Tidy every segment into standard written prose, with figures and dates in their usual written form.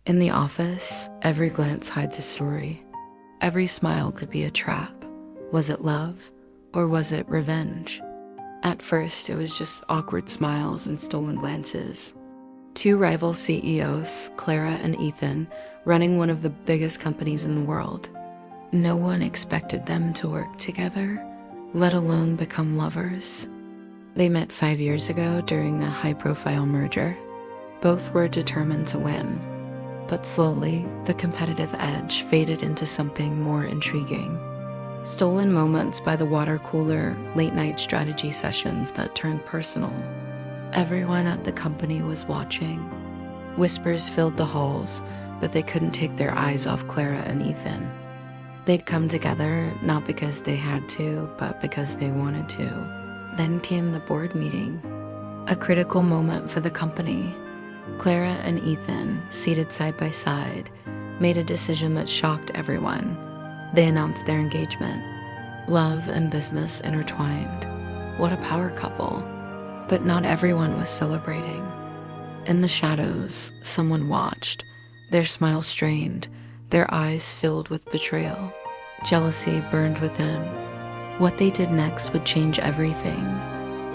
In the office, every glance hides a story. Every smile could be a trap. Was it love, or was it revenge? At first, it was just awkward smiles and stolen glances. Two rival CEOs, Clara and Ethan, running one of the biggest companies in the world. No one expected them to work together, let alone become lovers. They met 5 years ago during a high-profile merger. Both were determined to win. But slowly, the competitive edge faded into something more intriguing. Stolen moments by the water cooler, late-night strategy sessions that turned personal. Everyone at the company was watching. Whispers filled the halls, but they couldn't take their eyes off Clara and Ethan. They'd come together not because they had to, but because they wanted to. Then came the board meeting, a critical moment for the company. Clara and Ethan, seated side by side, made a decision that shocked everyone. They announced their engagement. Love and business intertwined. What a power couple. But not everyone was celebrating. In the shadows, someone watched, their smile strained, their eyes filled with betrayal. Jealousy burned within. What they did next would change everything.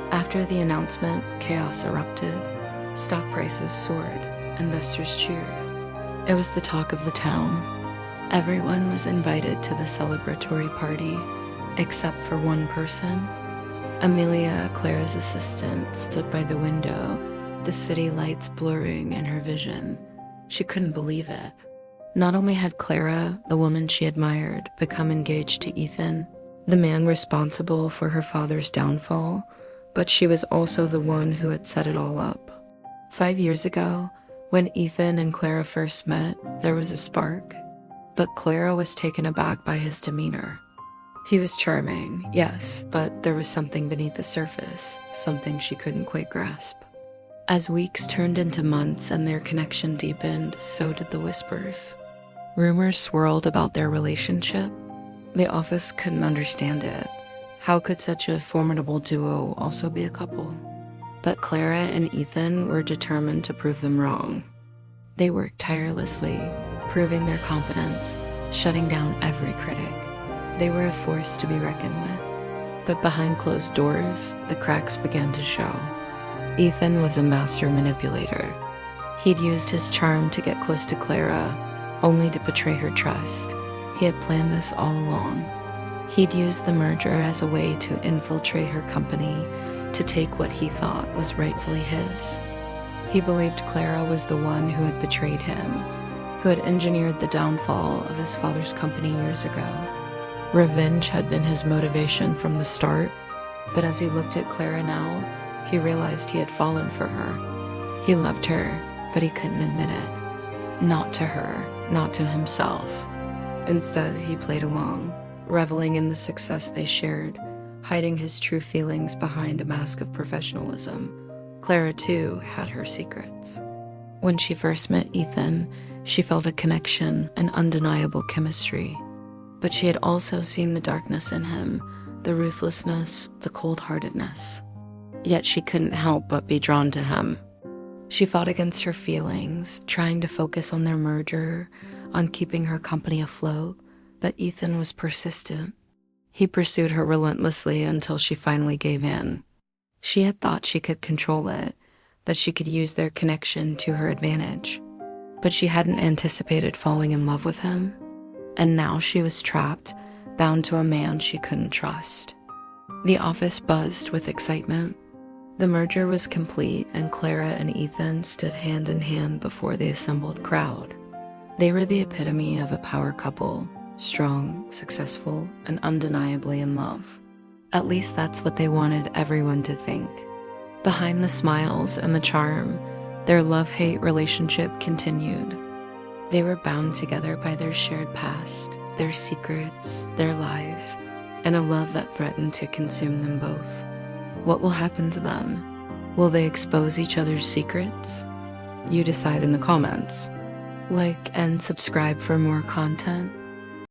After the announcement, chaos erupted. Stock prices soared. Investors cheered. It was the talk of the town. Everyone was invited to the celebratory party, except for one person. Amelia, Clara's assistant, stood by the window, the city lights blurring in her vision. She couldn't believe it. Not only had Clara, the woman she admired, become engaged to Ethan, the man responsible for her father's downfall, but she was also the one who had set it all up. 5 years ago, when Ethan and Clara first met, there was a spark, but Clara was taken aback by his demeanor. He was charming, yes, but there was something beneath the surface, something she couldn't quite grasp. As weeks turned into months and their connection deepened, so did the whispers. Rumors swirled about their relationship. The office couldn't understand it. How could such a formidable duo also be a couple? But Clara and Ethan were determined to prove them wrong. They worked tirelessly, proving their competence, shutting down every critic. They were a force to be reckoned with. But behind closed doors, the cracks began to show. Ethan was a master manipulator. He'd used his charm to get close to Clara, only to betray her trust. He had planned this all along. He'd used the merger as a way to infiltrate her company, to take what he thought was rightfully his. He believed Clara was the one who had betrayed him, who had engineered the downfall of his father's company years ago. Revenge had been his motivation from the start, but as he looked at Clara now, he realized he had fallen for her. He loved her, but he couldn't admit it. Not to her, not to himself. Instead, he played along, reveling in the success they shared, hiding his true feelings behind a mask of professionalism. Clara, too, had her secrets. When she first met Ethan, she felt a connection, an undeniable chemistry. But she had also seen the darkness in him, the ruthlessness, the cold-heartedness. Yet she couldn't help but be drawn to him. She fought against her feelings, trying to focus on their merger, on keeping her company afloat, but Ethan was persistent. He pursued her relentlessly until she finally gave in. She had thought she could control it, that she could use their connection to her advantage. But she hadn't anticipated falling in love with him. And now she was trapped, bound to a man she couldn't trust. The office buzzed with excitement. The merger was complete, and Clara and Ethan stood hand in hand before the assembled crowd. They were the epitome of a power couple, strong, successful, and undeniably in love. At least that's what they wanted everyone to think. Behind the smiles and the charm, their love-hate relationship continued. They were bound together by their shared past, their secrets, their lives, and a love that threatened to consume them both. What will happen to them? Will they expose each other's secrets? You decide in the comments. Like and subscribe for more content.